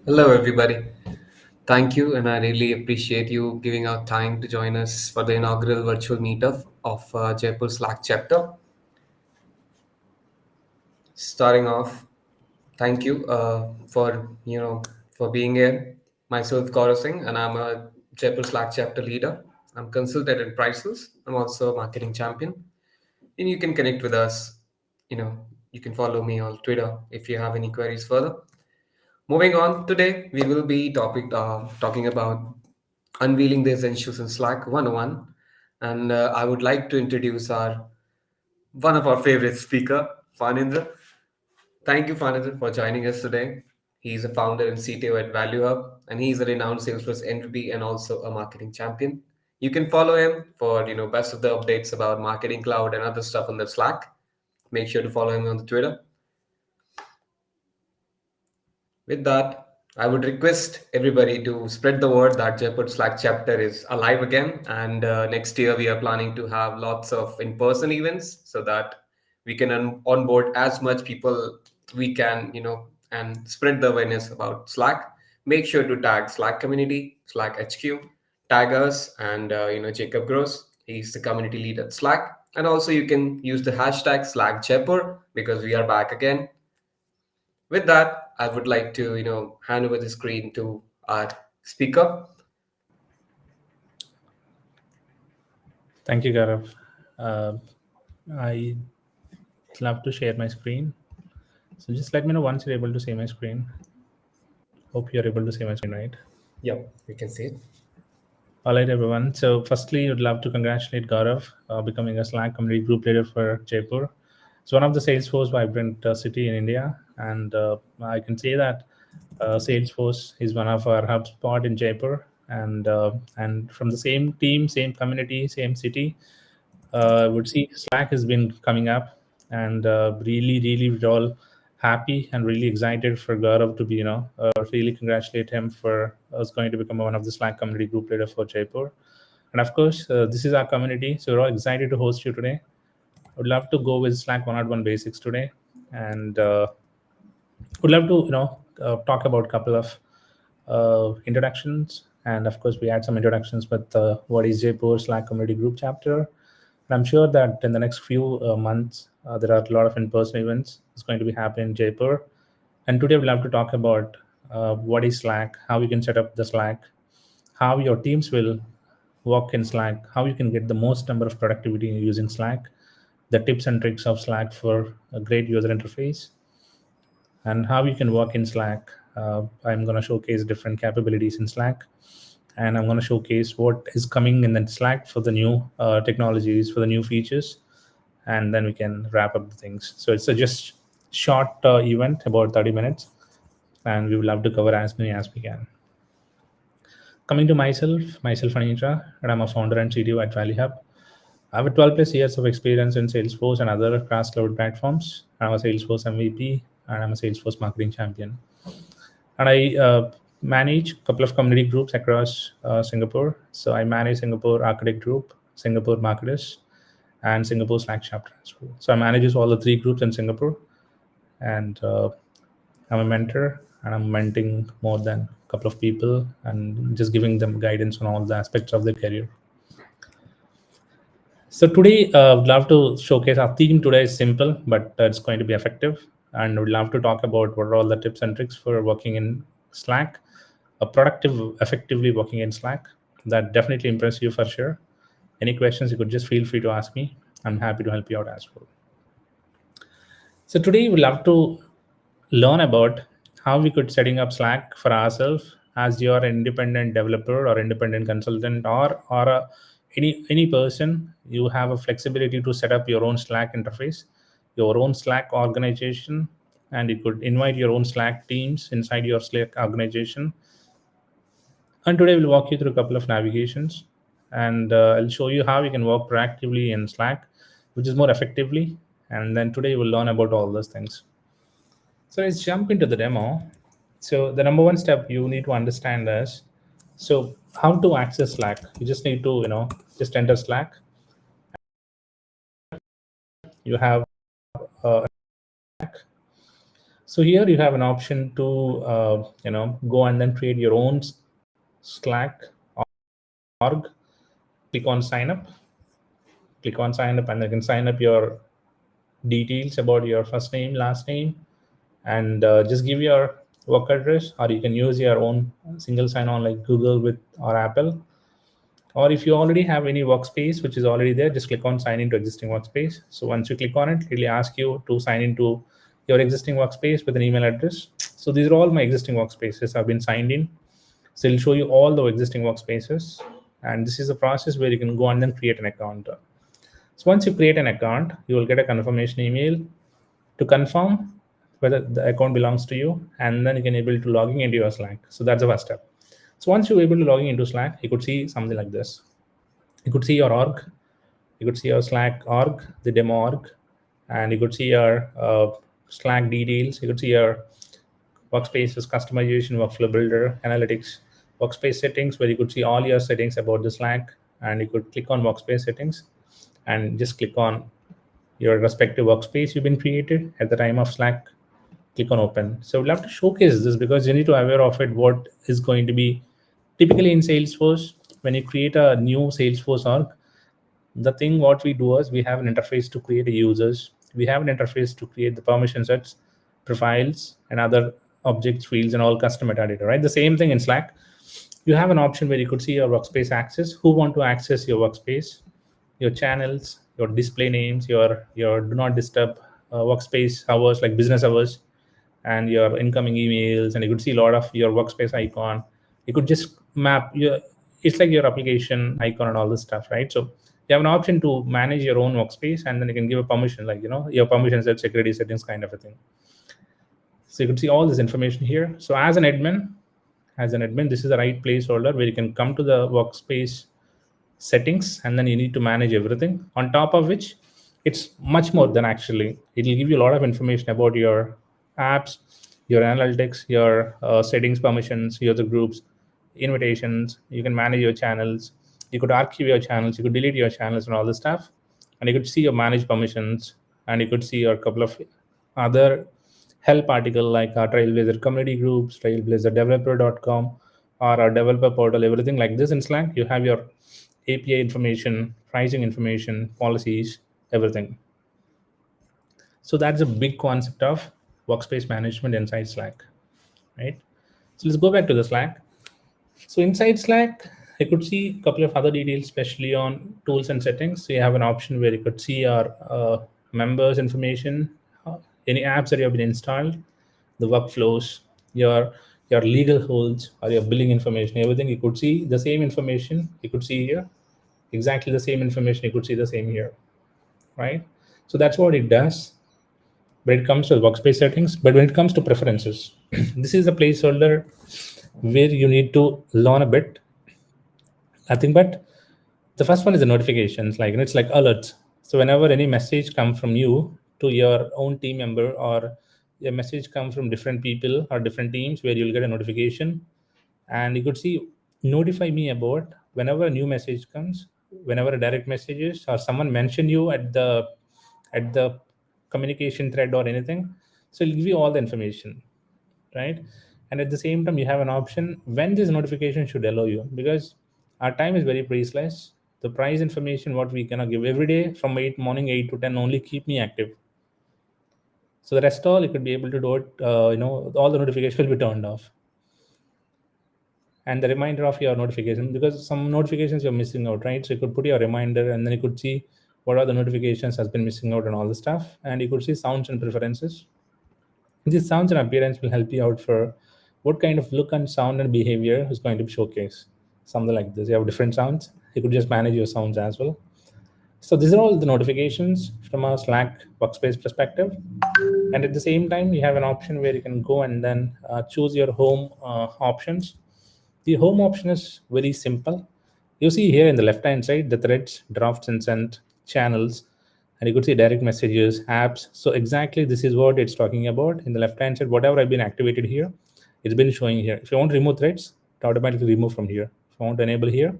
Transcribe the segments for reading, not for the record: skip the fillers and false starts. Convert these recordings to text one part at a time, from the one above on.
Hello, everybody. Thank you, and I really appreciate you giving out time to join us for the inaugural virtual meetup of Jaipur Slack chapter. Starting off, thank you for being here. Myself, Gaurav Singh, and I'm a Jaipur Slack chapter leader. I'm consultant in prices. I'm also a marketing champion, and you can connect with us. You can follow me on Twitter if you have any queries further. Moving on, today we will be talking about Unveiling the Essentials in Slack-101. And I would like to introduce our one of our favorite speaker, Fanindra. Thank you, Fanindra, for joining us today. He's a founder and CTO at Value Hub, and he's a renowned Salesforce entity and also a marketing champion. You can follow him for best of the updates about marketing cloud and other stuff on the Slack. Make sure to follow him on the Twitter. With that, I would request everybody to spread the word that Jaipur Slack chapter is alive again. And next year, we are planning to have lots of in person events so that we can onboard as much people we can, and spread the awareness about Slack. Make sure to tag Slack community, Slack HQ, tag us, and Jacob Gross. He's the community lead at Slack. And also, you can use the hashtag Slack Jaipur because we are back again. With that, I would like to, hand over the screen to our speaker. Thank you, Gaurav. Uh, I love to share my screen. So just let me know once you're able to see my screen. Hope you're able to see my screen, right? Yep, we can see it. All right, everyone. So firstly, I'd love to congratulate Gaurav becoming a Slack community group leader for Jaipur. It's one of the Salesforce vibrant city in India, and I can say that Salesforce is one of our hub spot in Jaipur, and from the same team, same community, same city. Would see Slack has been coming up, and really, we're all happy and really excited for Gaurav to be, really congratulate him for us going to become one of the Slack community group leader for Jaipur. And of course, this is our community, so we're all excited to host you today. I would love to go with Slack 101 basics today, and would love to, talk about a couple of introductions, and of course, we had some introductions with what is Jaipur Slack community group chapter. And I'm sure that in the next few months, there are a lot of in-person events that's going to be happening in Jaipur. And today we'll have to talk about what is Slack, how you can set up the Slack, how your teams will work in Slack, how you can get the most number of productivity using Slack, the tips and tricks of Slack for a great user interface, and how you can work in Slack. I'm going to showcase different capabilities in Slack, and I'm going to showcase what is coming in the Slack for the new technologies, for the new features, and then we can wrap up the things. So it's a just short event, about 30 minutes, and we will have to cover as many as we can. Coming to myself Anitra, and I'm a founder and CTO at Valley Hub. I have 12 plus years of experience in Salesforce and other cross cloud platforms. I'm a Salesforce MVP, and I'm a Salesforce marketing champion. And I manage a couple of community groups across Singapore. So I manage Singapore Architect Group, Singapore Marketers, and Singapore Slack chapter as well. So I manage all the three groups in Singapore, and I'm a mentor, and I'm mentoring more than a couple of people and just giving them guidance on all the aspects of their career. So today, I'd love to showcase our theme today is simple, but it's going to be effective. And we'd love to talk about what are all the tips and tricks for working in Slack, a productive, effectively working in Slack. That definitely impress you for sure. Any questions, you could just feel free to ask me. I'm happy to help you out as well. So today, we'd love to learn about how we could setting up Slack for ourselves as you're an independent developer or independent consultant, or any person. You have a flexibility to set up your own Slack interface, your own Slack organization, and you could invite your own Slack teams inside your Slack organization. And today we'll walk you through a couple of navigations, and I'll show you how you can work proactively in Slack, which is more effectively. And then today we'll learn about all those things. So let's jump into the demo. So the number one step you need to understand is, so how to access Slack. You just need to, just enter Slack. You have Slack. So here you have an option to go and then create your own Slack org. Click on sign up. Click on sign up, and you can sign up your details about your first name, last name, and just give your work address, or you can use your own single sign-on like Google with or Apple. Or if you already have any workspace which is already there, just click on sign into existing workspace. So once you click on it, it will ask you to sign into your existing workspace with an email address. So these are all my existing workspaces. I've been signed in. So it'll show you all the existing workspaces. And this is a process where you can go and then create an account. So once you create an account, you will get a confirmation email to confirm whether the account belongs to you, and then you can able to logging into your Slack. So that's the first step. So once you're able to logging into Slack, you could see something like this. You could see your org, you could see your Slack org, the demo org, and you could see your Slack details. You could see your workspaces, customization, workflow builder, analytics, workspace settings, where you could see all your settings about the Slack, and you could click on workspace settings and just click on your respective workspace you've been created at the time of Slack. Click on open. So we'll have to showcase this because you need to aware of it, what is going to be typically in Salesforce. When you create a new Salesforce org, the thing what we do is we have an interface to create the users. We have an interface to create the permission sets, profiles, and other objects, fields, and all custom metadata, right? The same thing in Slack. You have an option where you could see your workspace access, who want to access your workspace, your channels, your display names, your do not disturb workspace hours like business hours, and your incoming emails. And you could see a lot of your workspace icon. You could just map your, it's like your application icon and all this stuff, right? So you have an option to manage your own workspace, and then you can give a permission, like your permission set, security settings, kind of a thing. So you can see all this information here. So as an admin, this is the right placeholder where you can come to the workspace settings, and then you need to manage everything. On top of which, it's much more than actually. It will give you a lot of information about your apps, your analytics, your settings, permissions, your other groups, invitations. You can manage your channels. You could archive your channels. You could delete your channels and all this stuff. And you could see your managed permissions, and you could see your couple of other help article like our Trailblazer community groups, trailblazerdeveloper.com, or our developer portal, everything like this in Slack. You have your API information, pricing information, policies, everything. So that's a big concept of workspace management inside Slack, right? So let's go back to the Slack. So inside Slack, I could see a couple of other details, especially on tools and settings. So you have an option where you could see our members information, any apps that you have been installed, the workflows, your your legal holds, or your billing information, everything. You could see the same information. You could see here exactly the same information. You could see the same here, right? So that's what it does when it comes to workspace settings. But when it comes to preferences, this is a placeholder where you need to learn a bit. Nothing but the first one is the notifications, like it's like alerts. So whenever any message come from you to your own team member, or a message come from different people or different teams, where you'll get a notification, and you could see notify me about whenever a new message comes, whenever a direct messages or someone mention you at the communication thread or anything. So it'll give you all the information, right? And at the same time, you have an option when this notification should allow you, because our time is very priceless. The price information what we cannot give every day from 8 morning 8 to 10 only keep me active. So the rest all you could be able to do it. All the notifications will be turned off, and the reminder of your notification, because some notifications you're missing out, right? So you could put your reminder, and then you could see what are the notifications has been missing out and all the stuff. And you could see sounds and preferences. These sounds and appearance will help you out for what kind of look and sound and behavior is going to be showcased. Something like this. You have different sounds. You could just manage your sounds as well. So these are all the notifications from a Slack workspace perspective. And at the same time, you have an option where you can go and then choose your home options. The home option is very simple. You see here in the left hand side, the threads, drafts and sent, channels, and you could see direct messages, apps. So exactly this is what it's talking about. In the left hand side, whatever I've been activated here, it's been showing here. If you want to remove threads, it automatically remove from here. If you want to enable here,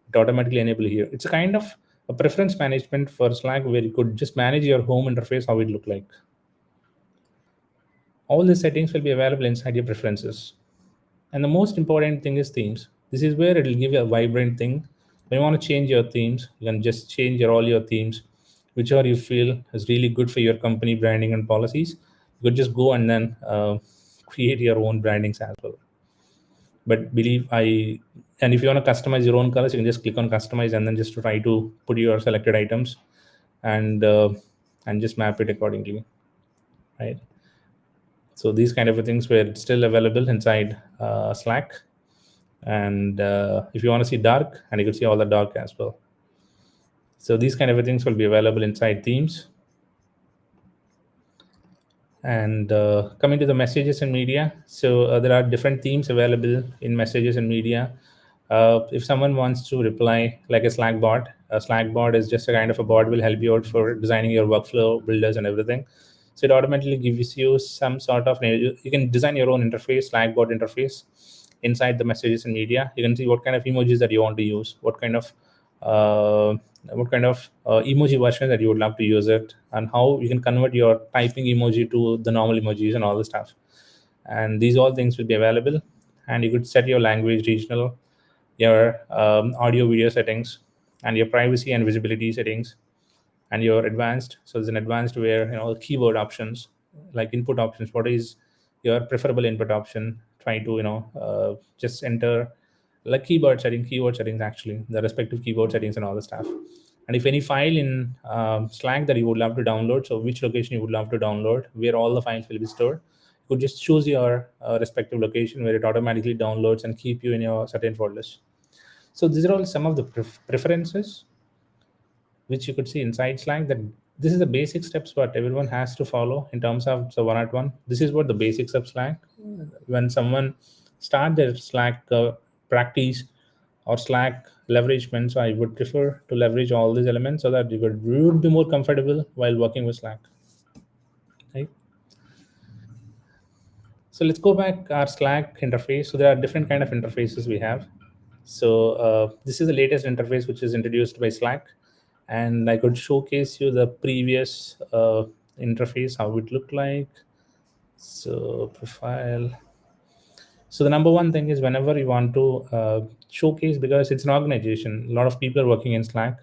it automatically enable here. It's a kind of a preference management for Slack where you could just manage your home interface, how it look like. All these settings will be available inside your preferences. And the most important thing is themes. This is where it will give you a vibrant thing. When you want to change your themes, you can just change all your themes, whichever you feel is really good for your company branding and policies. You could just go and then create your own brandings as well. But believe I, and if you want to customize your own colors, you can just click on customize and then just try to put your selected items and just map it accordingly, right? So these kind of things were still available inside Slack. And if you want to see dark, and you can see all the dark as well. So these kind of things will be available inside themes. And coming to the messages and media, so there are different themes available in messages and media. If someone wants to reply like a Slack bot is just a kind of a bot will help you out for designing your workflow builders and everything. So it automatically gives you some sort of, you can design your own interface, Slack bot interface inside the messages and media. You can see what kind of emojis that you want to use, uh, emoji version that you would love to use it, and how you can convert your typing emoji to the normal emojis and all the stuff. And these all things will be available. And you could set your language, regional, your audio video settings, and your privacy and visibility settings, and your advanced. So there's an advanced where, keyboard options, like input options. What is your preferable input option? Try to just enter like keyword settings, actually the respective keyboard settings and all the stuff. And if any file in Slack that you would love to download, so which location you would love to download, where all the files will be stored, you could just choose your respective location where it automatically downloads and keep you in your certain folders. So these are all some of the preferences which you could see inside Slack. That this is the basic steps what everyone has to follow in terms of the 101. This is what the basics of Slack. When someone start their Slack practice or Slack leveragement, so I would prefer to leverage all these elements so that you would be more comfortable while working with Slack. Right. So let's go back our Slack interface. So there are different kind of interfaces we have. So this is the latest interface which is introduced by Slack, and I could showcase you the previous interface, how it looked like. So profile. So the number one thing is whenever you want to showcase, because it's an organization, a lot of people are working in Slack.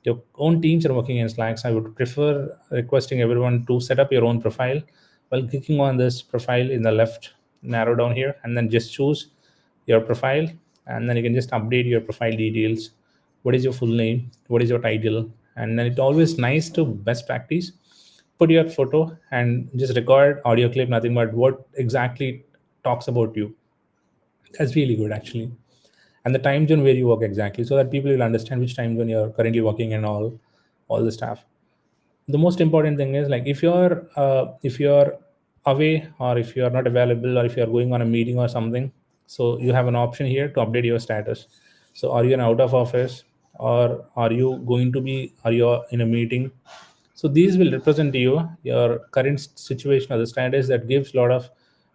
Your own teams are working in Slack. So I would prefer requesting everyone to set up your own profile while clicking on this profile in the left, narrow down here, and then just choose your profile, and then you can just update your profile details. What is your full name? What is your title? And then it's always nice to best practice. Put your photo and just record audio clip, nothing but what exactly talks about you. That's really good actually. And the time zone where you work exactly, so that people will understand which time zone you're currently working and all the stuff. The most important thing is like if you're away, or if you're not available, or if you're going on a meeting or something, so you have an option here to update your status. So are you in out of office, or are you in a meeting? So these will represent to you your current situation or the status. That gives a lot of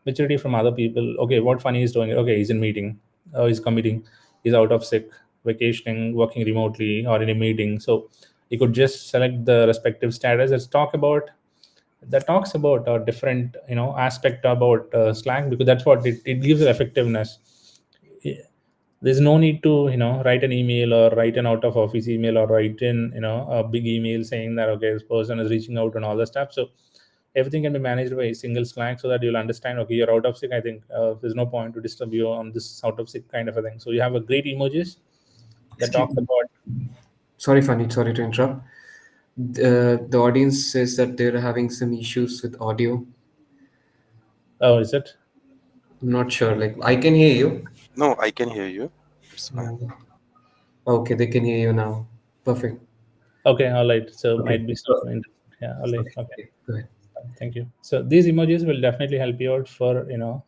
maturity from other people. Okay, what funny is doing, okay, he's in meeting, he's committing, he's out of sick, vacationing, working remotely, or in a meeting. So you could just select the respective status. That talks about a different aspect about Slack, because that's what it gives effectiveness. There's no need to write an email, or write an out of office email, or write in a big email saying that okay, this person is reaching out and all the stuff. So everything can be managed by a single Slack, so that you'll understand, okay, you're out of sick, I think there's no point to disturb you on this out of sick kind of a thing. So you have a great emojis that Excuse talks me. about. Sorry, Funny. Sorry to interrupt. The audience says that they're having some issues with audio. Oh, is it? I'm not sure. Like, I can hear you. No, I can hear you. It's fine. Uh, okay, they can hear you now. Perfect. Okay, all right, so Okay. might be some So, yeah, all right, okay. okay. Okay, go ahead. Thank you. So these emojis will definitely help you out for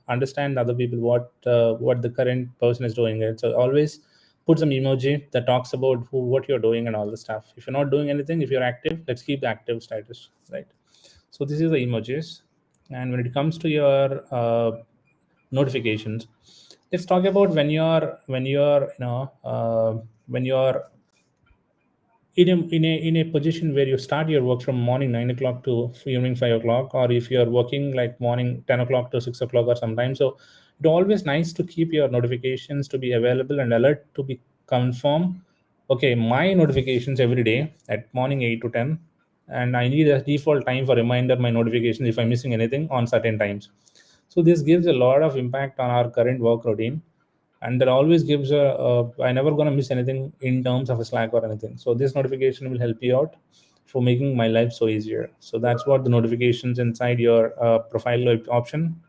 understand other people what the current person is doing. Right? So always put some emoji that talks about what you're doing and all the stuff. If you're not doing anything, if you're active, let's keep the active status, right? So this is the emojis, and when it comes to your notifications, let's talk about when you're when you're in a position where you start your work from morning 9 o'clock to evening 5 o'clock, or if you're working like morning 10 o'clock to 6 o'clock or sometimes. So it's always nice to keep your notifications to be available and alert to be confirm. Okay, my notifications every day at morning 8 to 10, and I need a default time for reminder my notifications if I'm missing anything on certain times. So this gives a lot of impact on our current work routine, and that always gives I never gonna miss anything in terms of a Slack or anything. So this notification will help you out for making my life so easier. So that's what the notifications inside your profile option.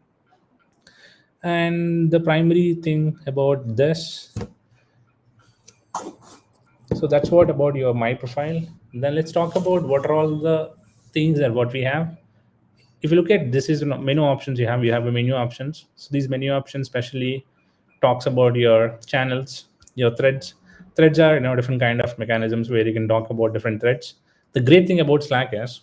And the primary thing about this, so that's what about your my profile. Then let's talk about what are all the things that what we have. If you look at this is menu options, you have a menu options. So these menu options especially talks about your channels, your threads are different kind of mechanisms where you can talk about different threads. The great thing about Slack is,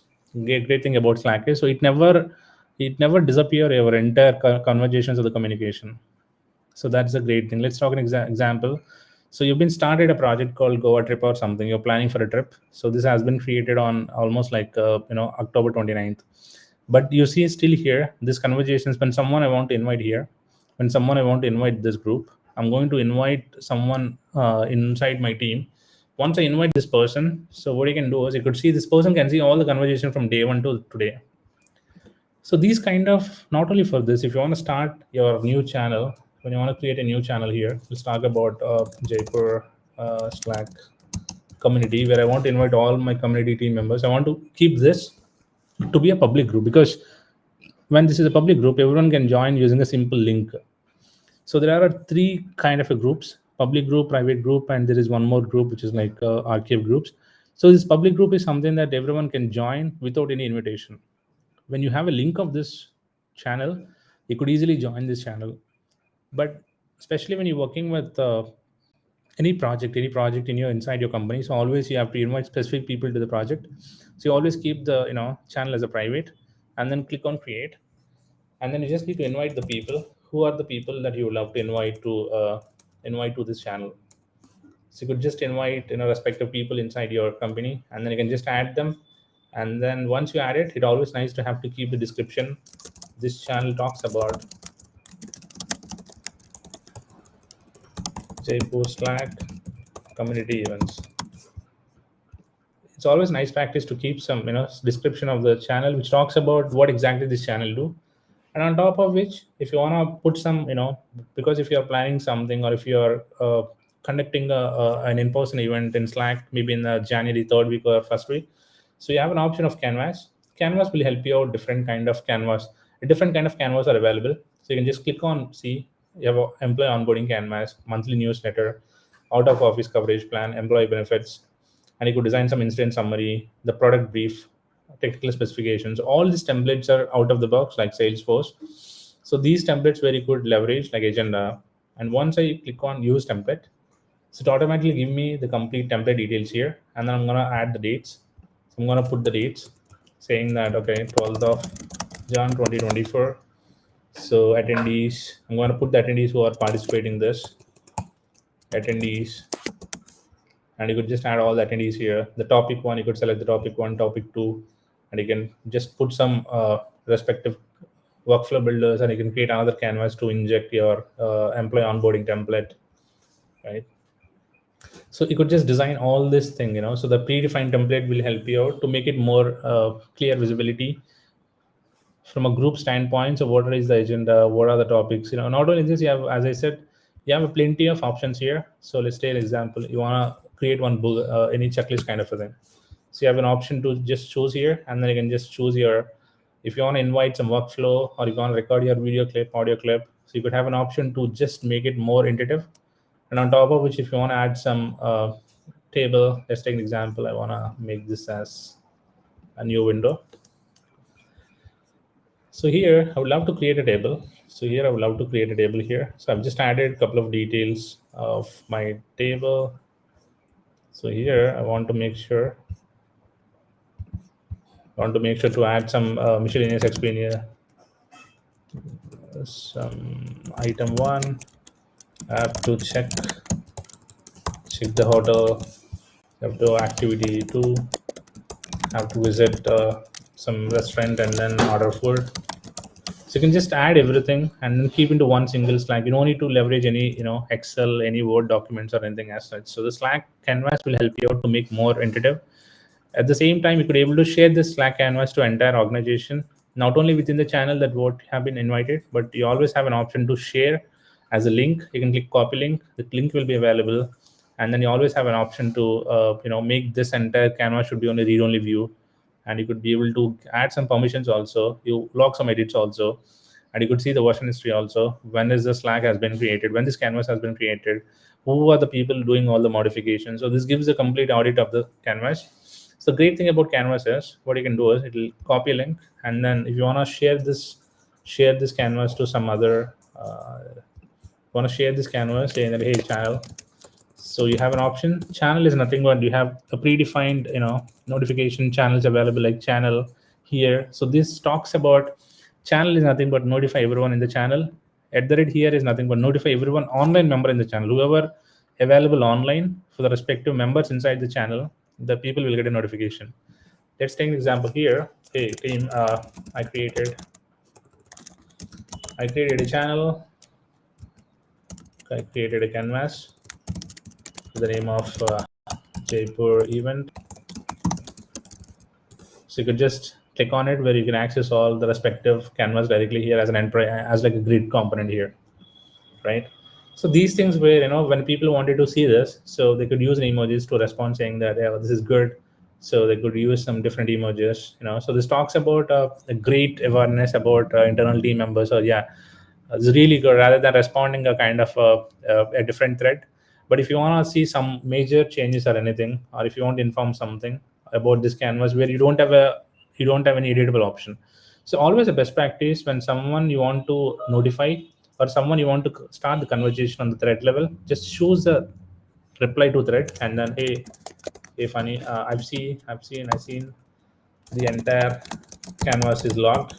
so it never disappear your entire conversations of the communication. So that's a great thing. Let's talk an example. So you've been started a project called Goa trip or something. You're planning for a trip. So this has been created on almost like October 29th. But you see still here, this conversations, when someone I want to invite here, when someone I want to invite this group, I'm going to invite someone inside my team. Once I invite this person, so what you can do is you could see this person can see all the conversation from day one to today. So these kind of, not only for this, if you want to start your new channel, when you want to create a new channel here, let's talk about Jaipur Slack community, where I want to invite all my community team members. I want to keep this to be a public group, because when this is a public group, everyone can join using a simple link. So there are three kind of a groups: public group, private group, and there is one more group which is like archive groups. So this public group is something that everyone can join without any invitation. When you have a link of this channel, you could easily join this channel. But especially when you're working with any project in your inside your company, so always you have to invite specific people to the project. So you always keep the channel as a private, and then click on create, and then you just need to invite the people. Who are the people that you would love to invite to this channel? So you could just invite respective people inside your company, and then you can just add them. And then once you add it, it's always nice to have to keep the description. This channel talks about Jaipur Slack community events. It's always nice practice to keep some description of the channel which talks about what exactly this channel do. And on top of which, if you want to put some because if you're planning something, or if you're conducting an in-person event in Slack, maybe in the January third week or first week, so you have an option of Canvas will help you out. Different kind of canvas are available. So you can just click on, see, you have a employee onboarding canvas, monthly newsletter, out of office coverage plan, employee benefits, and you could design some incident summary, the product brief, technical specifications. All these templates are out of the box like Salesforce. So these templates where you could leverage like agenda. And once I click on use template, so it automatically give me the complete template details here, and then I'm gonna add the dates. So I'm gonna put the dates saying that okay, 12th of Jan 2024. So attendees, I'm gonna put the attendees who are participating this attendees, and you could just add all the attendees here. The topic one, you could select the topic one, topic two, and you can just put some respective workflow builders, and you can create another canvas to inject your employee onboarding template, right? So you could just design all this thing, so the predefined template will help you out to make it more clear visibility from a group standpoint. So what is the agenda, what are the topics, not only this, you have, as I said, you have plenty of options here. So let's take an example. You want to create one book, any checklist kind of a thing. So you have an option to just choose here, and then you can just choose your, if you want to invite some workflow, or you want to record your video clip, audio clip. So you could have an option to just make it more intuitive. And on top of which, if you want to add some table, let's take an example. I want to make this as a new window. So here I would love to create a table. So here I would love to create a table here. So I've just added a couple of details of my table. So here I want to make sure to add some miscellaneous expenditure. Some item one, I have to check the hotel. have to activity 2, have to visit some restaurant and then order food. So you can just add everything and then keep into one single Slack. You don't need to leverage any, Excel, any Word documents or anything as such. So the Slack canvas will help you out to make more intuitive. At the same time, you could able to share this Slack canvas to entire organization, not only within the channel that what have been invited, but you always have an option to share as a link. You can click copy link. The link will be available, and then you always have an option to make this entire canvas should be on a read-only view, and you could be able to add some permissions also. You log some edits also, and you could see the version history also. When is the Slack has been created? When this canvas has been created? Who are the people doing all the modifications? So this gives a complete audit of the canvas. So the great thing about canvas is what you can do is it'll copy a link, and then if you want to share this canvas to some other want to share this canvas, saying that hey channel. So you have an option. Channel is nothing but you have a predefined notification channels available, like channel here. So this talks about channel is nothing but notify everyone in the channel. At the rate here is nothing but notify everyone online member in the channel, whoever available online for the respective members inside the channel, the people will get a notification. Let's take an example here. Hey team, I created a channel. I created a canvas with the name of Jaipur event. So you could just click on it where you can access all the respective canvas directly here as an entry, as like a grid component here, right? So these things where, when people wanted to see this, so they could use emojis to respond saying that, yeah, this is good. So they could use some different emojis, So this talks about a great awareness about internal team members. So yeah, it's really good rather than responding a kind of a different thread. But if you want to see some major changes or anything, or if you want to inform something about this canvas where you don't have any editable option, so always a best practice when someone you want to notify or someone you want to start the conversation on the thread level, just choose the reply to thread and then hey funny, I've seen the entire canvas is logged.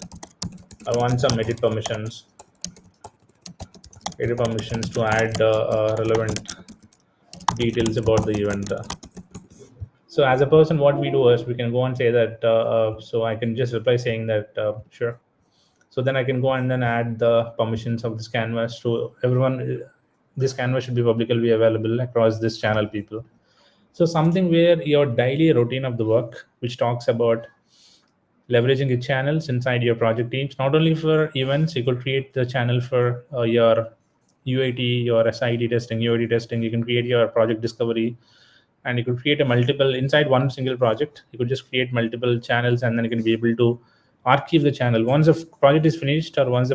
I want some edit permissions to add relevant details about the event. So as a person, what we do is we can go and say that, so I can just reply saying that, sure. So then I can go and then add the permissions of this canvas to everyone. This canvas should be publicly available across this channel people. So something where your daily routine of the work, which talks about leveraging the channels inside your project teams, not only for events. You could create the channel for your UAT, your SIT testing, UAT testing. You can create your project discovery, and you could create a multiple inside one single project. You could just create multiple channels, and then you can be able to archive the channel once the project is finished, or once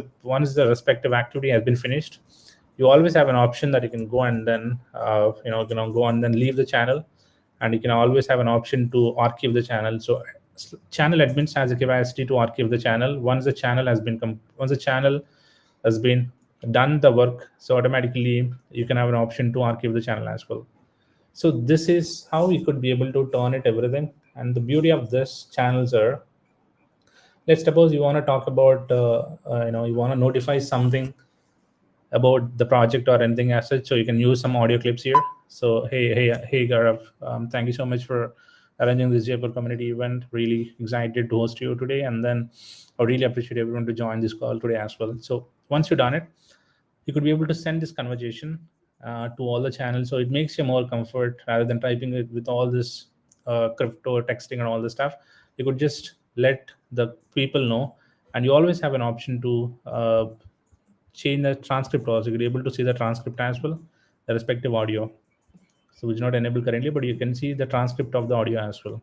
the respective activity has been finished. You always have an option that you can go and then go and then leave the channel, and you can always have an option to archive the channel. So channel admins has a capacity to archive the channel once the channel has been done the work. So automatically you can have an option to archive the channel as well. So this is how you could be able to turn it everything. And the beauty of this channels are, let's suppose you want to talk about you want to notify something about the project or anything as such. So you can use some audio clips here. So hey Gaurav, thank you so much for arranging this Jaipur community event. Really excited to host you today, and then I really appreciate everyone to join this call today as well. So once you've done it, you could be able to send this conversation to all the channels. So it makes you more comfort rather than typing it with all this crypto texting and all this stuff. You could just let the people know, and you always have an option to change the transcript also. You're able to see the transcript as well, the respective audio. So it's not enabled currently, but you can see the transcript of the audio as well.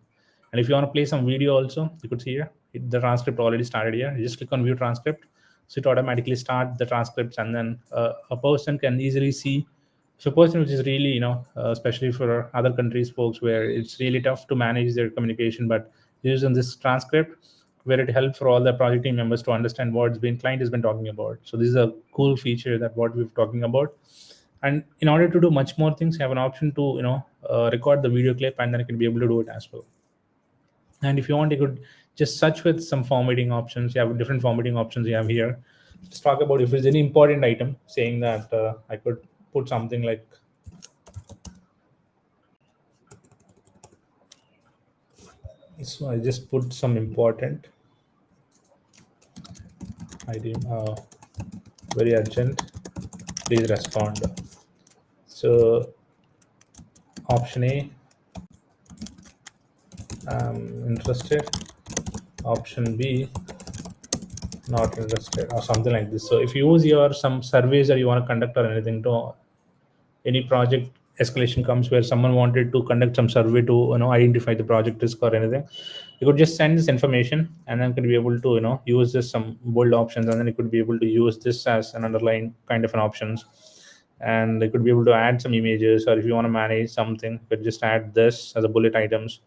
And if you want to play some video also, you could see here the transcript already started here. You just click on view transcript, so it automatically start the transcripts, and then a person can easily see. So a person which is really especially for other countries folks where it's really tough to manage their communication, but using this transcript where it helps for all the project team members to understand what's been client has been talking about. So this is a cool feature that what we're talking about. And in order to do much more things, you have an option to record the video clip, and then you can be able to do it as well. And if you want, you could just search with some formatting options. You have different formatting options you have here. Just talk about if there's any important item, saying that I could put something like So I just put some important ID, very urgent, please respond. So option A, I'm interested. Option B, not interested, or something like this. So if you use your some surveys that you want to conduct or anything to any project escalation comes where someone wanted to conduct some survey to identify the project risk or anything, you could just send this information and then could be able to use this some bold options, and then you could be able to use this as an underlying kind of an options, and they could be able to add some images, or if you want to manage something you could just add this as a bullet items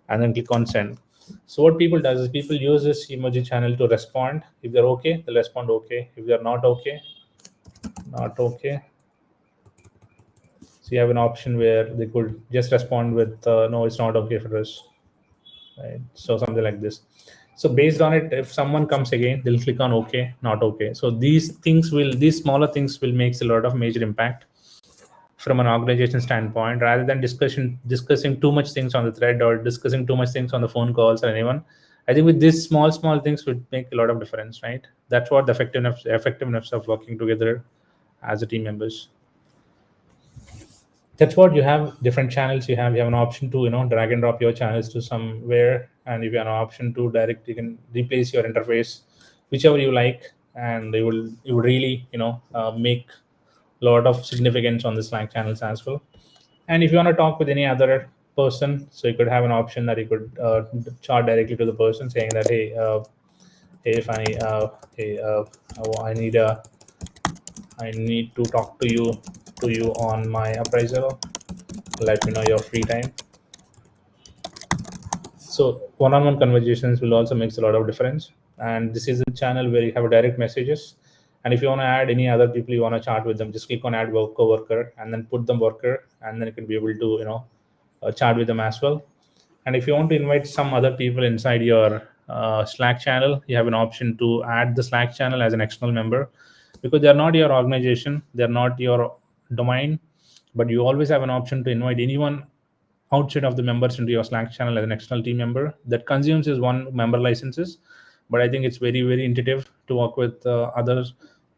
and then click on send. So what people does is people use this emoji channel to respond. If they're okay, they'll respond okay. If they're not okay, not okay. So you have an option where they could just respond with no, it's not okay for us, right? So something like this. So based on it, if someone comes again, they'll click on okay, not okay. So these smaller things will make a lot of major impact from an organization standpoint, rather than discussing too much things on the thread or discussing too much things on the phone calls or anyone. I think with these small things would make a lot of difference, right? That's what the effectiveness of working together as a team members. That's what you have. Different channels you have an option to drag and drop your channels to somewhere, and if you have an option to direct, you can replace your interface whichever you like, and it will really make a lot of significance on the Slack channels as well. And if you want to talk with any other person, so you could have an option that you could chat directly to the person saying that hey Fanny, hey I need to talk to you on my appraisal. Let me know your free time. So one-on-one conversations will also makes a lot of difference. And this is a channel where you have direct messages. And if you want to add any other people you want to chat with them, just click on add worker and then put them worker, and then you can be able to chat with them as well. And if you want to invite some other people inside your Slack channel, you have an option to add the Slack channel as an external member, because they're not your organization, they're not your domain, but you always have an option to invite anyone outside of the members into your Slack channel as an external team member. That consumes is one member licenses, but I think it's very intuitive to work with other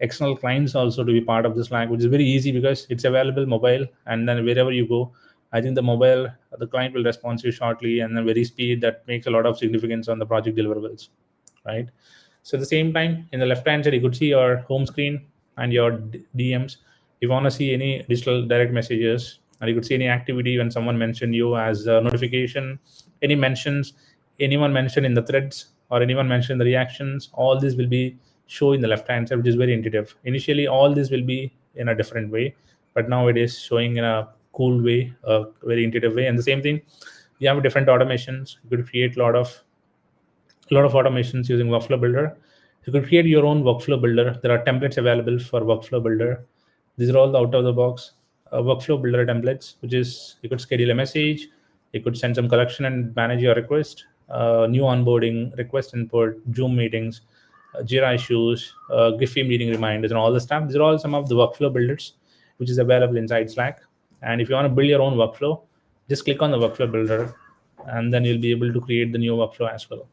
external clients also to be part of the Slack, which is very easy because it's available mobile, and then wherever you go, I think the client will respond to you shortly, and then very speed that makes a lot of significance on the project deliverables, right? So at the same time, in the left hand side, you could see your home screen and your DMs. If you want to see any digital direct messages, and you could see any activity when someone mentioned you as a notification, any mentions, anyone mentioned in the threads, or anyone mentioned in the reactions, all this will be show in the left hand side, which is very intuitive. Initially, all this will be in a different way, but now it is showing in a cool way, a very intuitive way. And the same thing, you have different automations. You could create a lot of automations using workflow builder. You could create your own workflow builder. There are templates available for workflow builder. These are all the out of the box workflow builder templates, which is you could schedule a message, you could send some collection and manage your request, new onboarding, request input, Zoom meetings, Jira issues, Giphy meeting reminders, and all the stuff. These are all some of the workflow builders, which is available inside Slack. And if you want to build your own workflow, just click on the workflow builder, and then you'll be able to create the new workflow as well.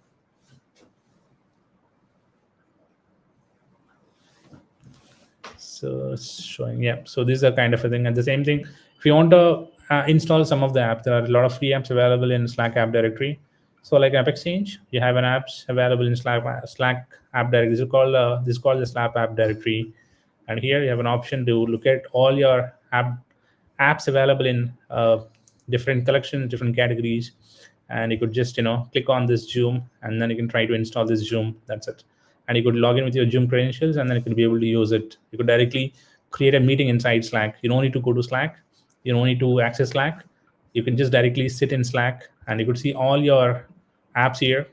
So it's showing, yeah. So this is a kind of a thing. And the same thing, if you want to install some of the apps, there are a lot of free apps available in Slack app directory. So like App Exchange, you have an apps available in Slack app directory. This is called the Slack app directory. And here you have an option to look at all your apps available in different collections, different categories, and you could just click on this Zoom, and then you can try to install this Zoom. That's it. And you could log in with your Zoom credentials, and then you could be able to use it. You could directly create a meeting inside Slack. You don't need to go to Slack. You don't need to access Slack. You can just directly sit in Slack, and you could see all your apps here.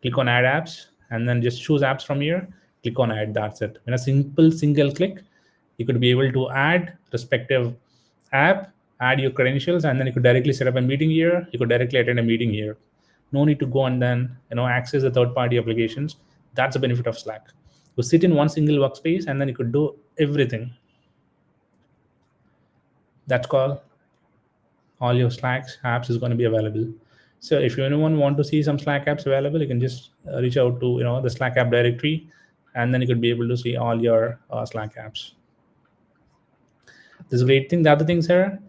Click on add apps, and then just choose apps from here. Click on add. That's it. In a simple single click, you could be able to add respective app, add your credentials, and then you could directly set up a meeting here. You could directly attend a meeting here. No need to go and then access the third-party applications. That's the benefit of Slack. You sit in one single workspace, and then you could do everything. That's called all your Slack apps is going to be available. So if anyone want to see some Slack apps available, you can just reach out to the Slack app directory, and then you could be able to see all your Slack apps. This is a great thing. The other things here,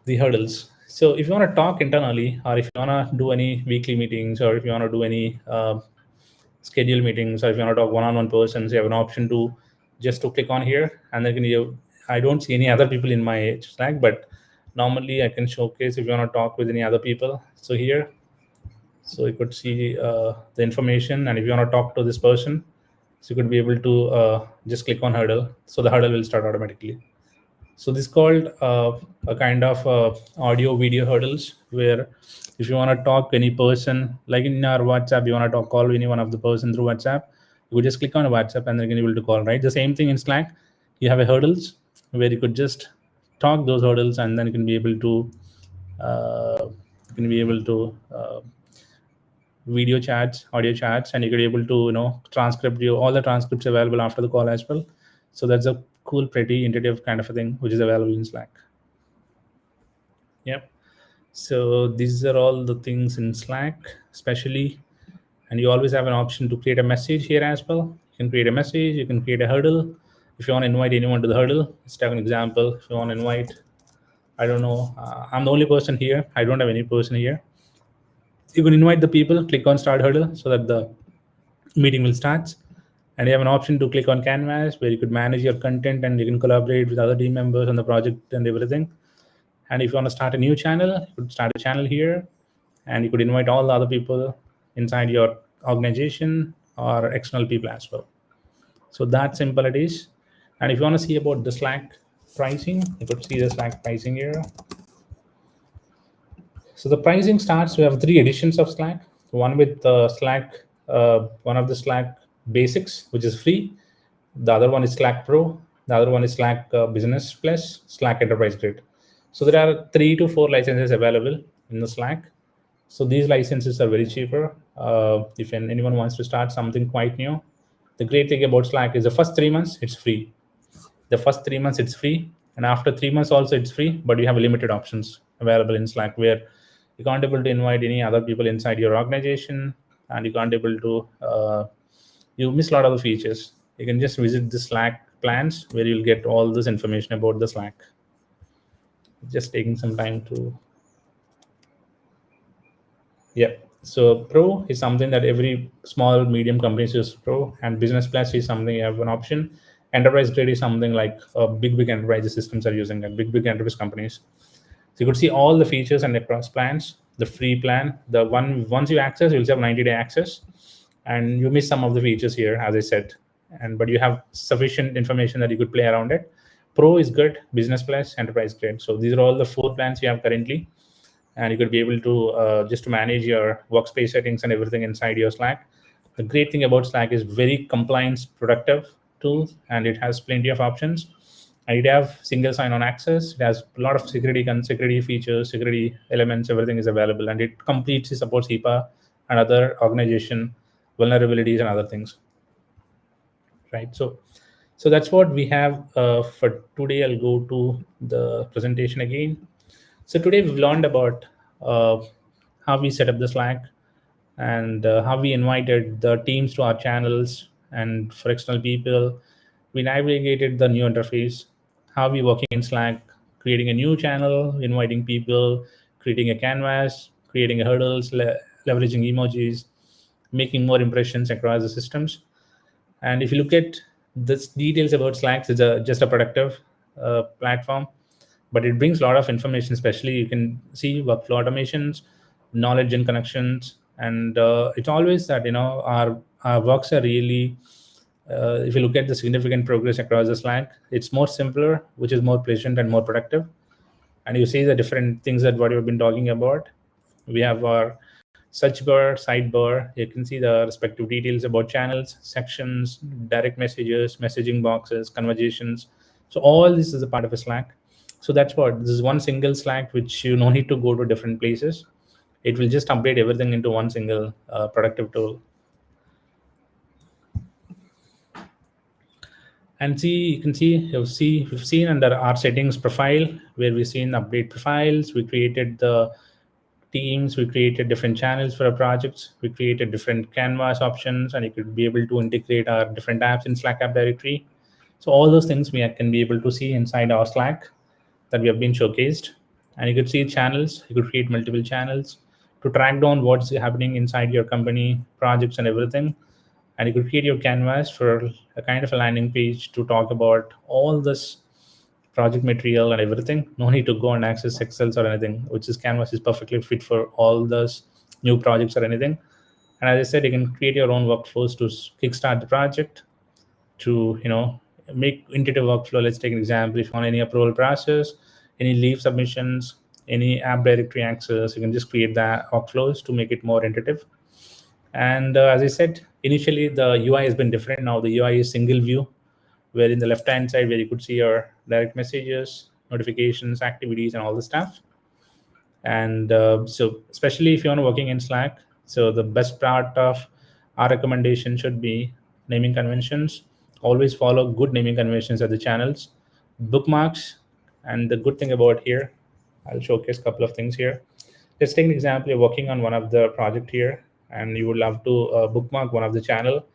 the hurdles. So if you want to talk internally, or if you want to do any weekly meetings, or if you want to do any schedule meetings, or if you want to talk one-on-one persons, you have an option to just to click on here, and then I don't see any other people in my Slack, but normally I can showcase if you want to talk with any other people. So here, so you could see the information, and if you want to talk to this person, so you could be able to just click on hurdle, so the hurdle will start automatically. So this is called a kind of audio video hurdles, where if you want to talk to any person, like in our WhatsApp, you want to call any one of the person through WhatsApp, you could just click on a WhatsApp and then you can be able to call, right? The same thing in Slack, you have a hurdles where you could just talk those hurdles, and then you can be able to video chats, audio chats, and you could be able to transcript all the transcripts available after the call as well. So that's a cool, pretty intuitive kind of a thing which is available in Slack. Yep. So these are all the things in Slack, especially, and you always have an option to create a message here as well. You can create a message, you can create a hurdle. If you want to invite anyone to the hurdle, let's take an example. If you want to invite, I don't know, I'm the only person here. I don't have any person here. You can invite the people, click on start hurdle so that the meeting will start. And you have an option to click on Canvas where you could manage your content and you can collaborate with other team members on the project and everything. And if you want to start a new channel, you could start a channel here, and you could invite all the other people inside your organization or external people as well. So that simple it is. And if you want to see about the Slack pricing, you could see the Slack pricing here. So the pricing starts, we have 3 editions of Slack. One with Slack, one of the Slack basics, which is free. The other one is Slack Pro. The other one is Slack Business Plus, Slack Enterprise Grade. So there are 3 to 4 licenses available in the Slack. So these licenses are very cheaper. If anyone wants to start something quite new, the great thing about Slack is the first 3 months, it's free. The first 3 months, it's free. And after 3 months also, it's free, but you have limited options available in Slack where you can't able to invite any other people inside your organization, and you can't able to, you miss a lot of the features. You can just visit the Slack plans where you'll get all this information about the Slack. Just taking some time to, yeah. So Pro is something that every small, medium companies use Pro, and Business Plus is something you have an option. Enterprise Grade is something like big enterprise systems are using, and big enterprise companies. So you could see all the features and across plans. The free plan, the one once you access, you'll have 90-day access, and you miss some of the features here, as I said. But you have sufficient information that you could play around it. Pro is good, Business Plus, Enterprise Grade. So these are all the 4 plans you have currently, and you could be able to just to manage your workspace settings and everything inside your Slack. The great thing about Slack is very compliance productive tool, and it has plenty of options. And it have single sign-on access. It has a lot of security features, security elements. Everything is available, and it completely supports HIPAA and other organization vulnerabilities and other things. Right. So that's what we have for today. I'll go to the presentation again. So today we've learned about how we set up the Slack, and how we invited the teams to our channels, and for external people, we navigated the new interface, how we working in Slack, creating a new channel, inviting people, creating a canvas, creating a hurdles, leveraging emojis, making more impressions across the systems. And if you look at the details about Slack, it's just a productive platform, but it brings a lot of information. Especially you can see workflow automations, knowledge and connections, and it's always that our works are really, if you look at the significant progress across the Slack, it's more simpler, which is more pleasant and more productive. And you see the different things that what you've been talking about. We have our search bar, sidebar. You can see the respective details about channels, sections, direct messages, messaging boxes, conversations. So all this is a part of a Slack. So that's what this is, one single Slack which you no need to go to different places. It will just update everything into one single productive tool. And you can see we've seen under our settings profile where we've seen update profiles. We created the teams, we created different channels for our projects, we created different canvas options, and you could be able to integrate our different apps in Slack app directory. So all those things we can be able to see inside our Slack that we have been showcased. And you could see channels, you could create multiple channels to track down what's happening inside your company, projects and everything. And you could create your canvas for a kind of a landing page to talk about all this project material and everything. No need to go and access Excels or anything, which is Canvas is perfectly fit for all those new projects or anything. And as I said, you can create your own workflows to kickstart the project, to make intuitive workflow. Let's take an example. If you want any approval process, any leave submissions, any app directory access, you can just create the workflows to make it more intuitive. And as I said, initially the UI has been different. Now the UI is single view, where in the left hand side where you could see your direct messages, notifications, activities, and all the stuff. And so especially if you're working in Slack, so the best part of our recommendation should be naming conventions. Always follow good naming conventions at the channels, bookmarks. And the good thing about here, I'll showcase a couple of things here. Let's take an example. You're working on one of the project here, and you would love to bookmark one of the channel.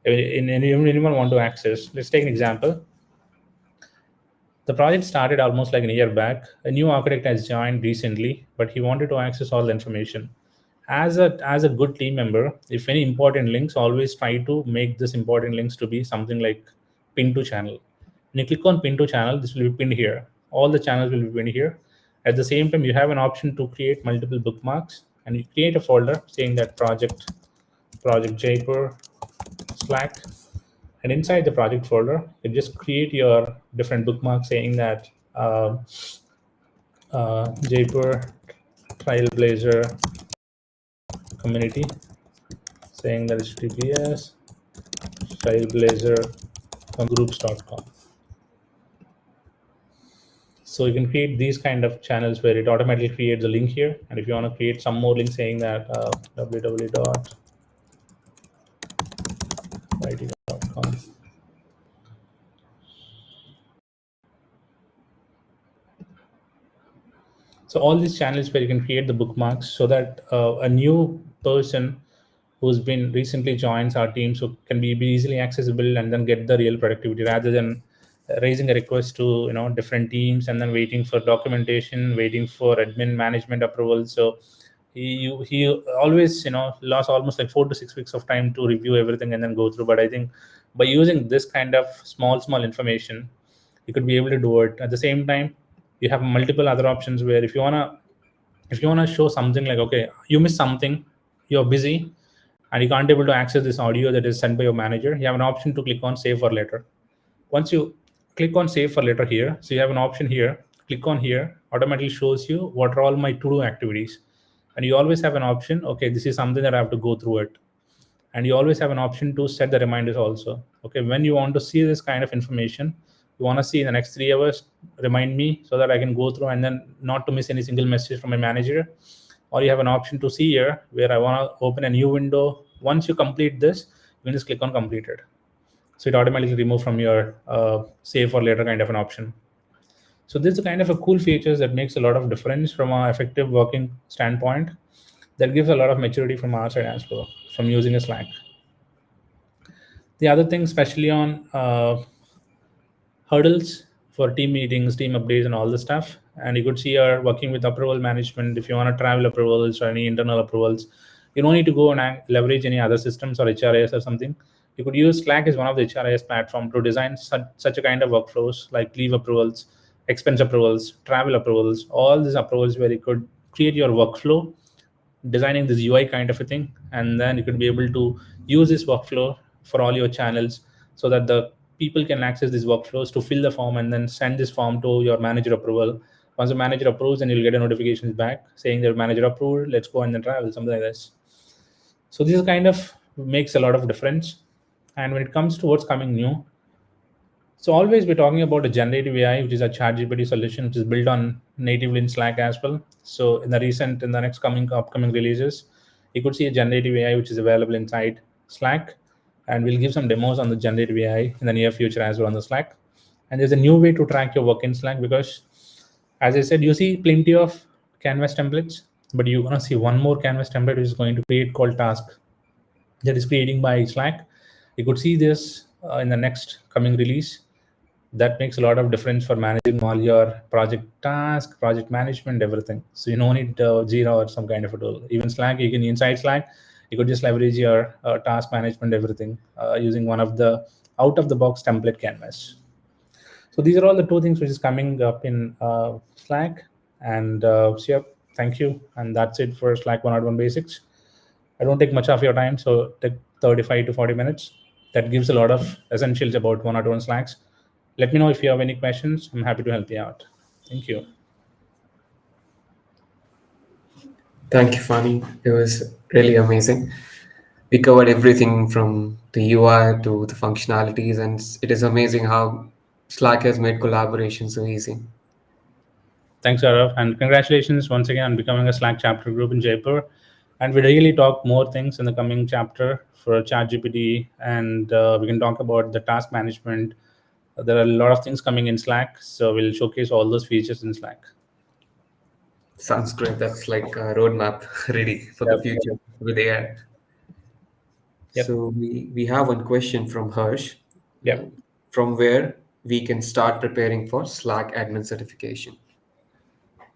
Anyone want to access. Let's take an example. The project started almost like a year back. A new architect has joined recently, but he wanted to access all the information. As a good team member, if any important links, always try to make this important links to be something like pin to channel. When you click on pin to channel, this will be pinned here. All the channels will be pinned here. At the same time, you have an option to create multiple bookmarks, and you create a folder saying that project Jaipur Slack. And inside the project folder, you just create your different bookmarks saying that Jaipur Trailblazer community, saying that HTTPS trailblazergroups.com. So you can create these kind of channels where it automatically creates a link here. And if you want to create some more links saying that www.it.com. So all these channels where you can create the bookmarks so that a new person who's been recently joins our team so can be easily accessible and then get the real productivity, rather than raising a request to different teams and then waiting for documentation, waiting for admin management approval. So he always lost almost like 4 to 6 weeks of time to review everything and then go through. But I think by using this kind of small information, you could be able to do it. At the same time, you have multiple other options where if you want to show something like, okay, you missed something, you're busy, and you can't able to access this audio that is sent by your manager, you have an option to click on save for later. Once you click on save for later here, so you have an option here, click on here, automatically shows you what are all my to-do activities. And you always have an option, okay, this is something that I have to go through it. And you always have an option to set the reminders also. Okay, when you want to see this kind of information, you want to see in the next 3 hours, remind me so that I can go through and then not to miss any single message from my manager. Or you have an option to see here where I want to open a new window. Once you complete this, you can just click on completed. So it automatically removes from your save for later kind of an option. So this is kind of a cool features that makes a lot of difference from our effective working standpoint. That gives a lot of maturity from our side as well, from using a Slack. The other thing, especially on hurdles for team meetings, team updates, and all the stuff. And you could see you're working with approval management. If you want to travel approvals or any internal approvals, you don't need to go and leverage any other systems or HRIS or something. You could use Slack as one of the HRIS platform to design such a kind of workflows like leave approvals, expense approvals, travel approvals, all these approvals where you could create your workflow, designing this UI kind of a thing, and then you could be able to use this workflow for all your channels so that the people can access these workflows to fill the form and then send this form to your manager approval. Once the manager approves, then you'll get a notifications back saying that manager approved, let's go and then travel, something like this. So this kind of makes a lot of difference. And when it comes to what's coming new, so always we're talking about a generative AI, which is a ChatGPT solution, which is built on natively in Slack as well. So in the next upcoming releases, you could see a generative AI, which is available inside Slack. And we'll give some demos on the generative AI in the near future as well on the Slack. And there's a new way to track your work in Slack because, as I said, you see plenty of Canvas templates. but you want to see one more canvas template which is going to create called task, that is creating by Slack. You could see this in the next coming release. That makes a lot of difference for managing all your project task, project management, everything. So you don't need Jira or some kind of a tool. Even Slack, you can inside Slack, you could just leverage your task management, everything using one of the out of the box template canvas. So these are all the two things which is coming up in Slack. And so yeah, thank you. And that's it for Slack 101 basics. I don't take much of your time, so take 35 to 40 minutes. That gives a lot of essentials about 101 Slacks. Let me know if you have any questions. I'm happy to help you out. Thank you. Thank you, Fani. It was really amazing. We covered everything from the UI to the functionalities, and it is amazing how Slack has made collaboration so easy. Thanks, Gaurav. And congratulations once again on becoming a Slack chapter group in Jaipur. And we really talk more things in the coming chapter for ChatGPT, and we can talk about the task management. There are a lot of things coming in Slack, so we'll showcase all those features in Slack. Sounds great. That's like a roadmap ready for the Yep. future with AI. Yep. So we have one question from Harsh, uh, Yep. from where we can start preparing for Slack admin certification.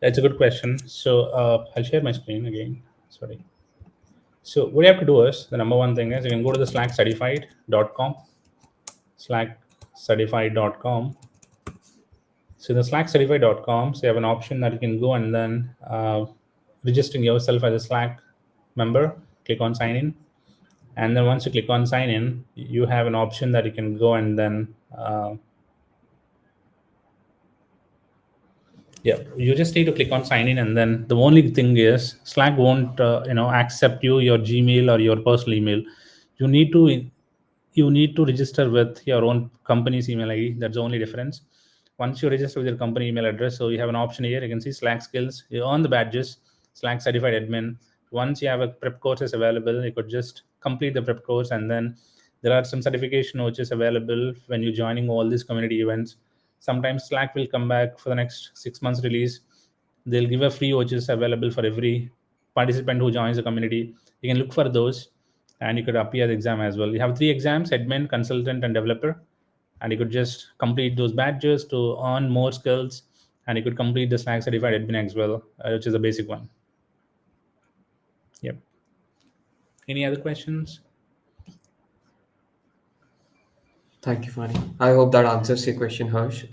That's a good question. So I'll share my screen again. Sorry. So what you have to do is, the number one thing is you can go to the slackcertified.com, slackcertified.com. So the slackcertified.com, so you have an option that you can go and then registering yourself as a Slack member, click on sign in. And then once you click on sign in, you have an option that you can go and then yeah, you just need to click on sign in, and then the only thing is Slack won't accept your Gmail or your personal email. You need to register with your own company's email ID. That's the only difference. Once you register with your company email address, so you have an option here. You can see Slack skills. You earn the badges. Slack certified admin. Once you have a prep courses available, you could just complete the prep course, and then there are some certification which is available when you're joining all these community events. Sometimes Slack will come back for the next 6 months release. They'll give a free which is available for every participant who joins the community. You can look for those, and you could appear the exam as well. You have 3 exams: admin, consultant, and developer. And you could just complete those badges to earn more skills, and you could complete the Slack certified admin as well, which is a basic one. Yep. Any other questions? Thank you, Fani. I hope that answers your question, Harsh.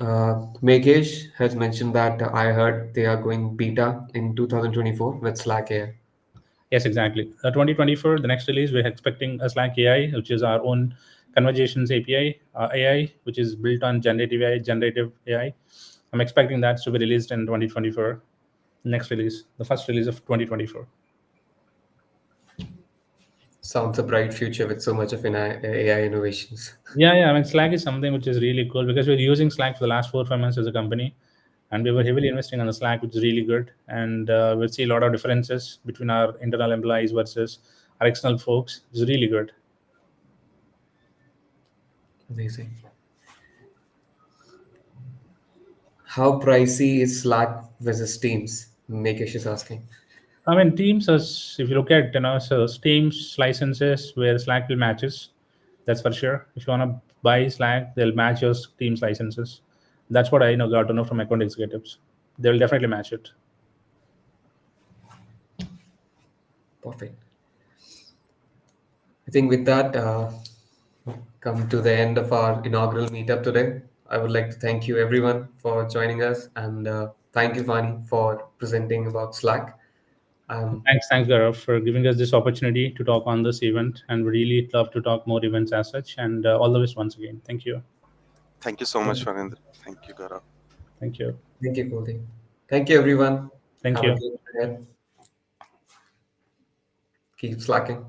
Megesh has mentioned that I heard they are going beta in 2024 with Slack AI. Yes, exactly. 2024, the next release, we're expecting a Slack AI, which is our own conversations API, AI, which is built on generative AI, generative AI. I'm expecting that to be released in 2024. Next release, the first release of 2024. Sounds a bright future with so much of AI innovations. Yeah. I mean, Slack is something which is really cool because we're using Slack for the last 4 or 5 months as a company, and we were heavily investing on the Slack, which is really good. And we'll see a lot of differences between our internal employees versus our external folks. It's really good. Amazing. How pricey is Slack versus Teams? Megesh is asking. I mean, Teams, as if you look at, so Teams licenses where Slack will matches, that's for sure. If you want to buy Slack, they'll match your Teams licenses. That's what I got to know from account executives. They'll definitely match it. Perfect. I think with that, come to the end of our inaugural meetup today. I would like to thank you everyone for joining us, and thank you, Fani, for presenting about Slack. Um, Thanks, Gaurav, for giving us this opportunity to talk on this event. And we really love to talk more events as such. And all the best once again. Thank you. Thank you so much, Farendra. Thank you, Gaurav. Thank you. Thank you, Kuldeep. Thank you, everyone. Thank Have a you. great day. Keep slacking.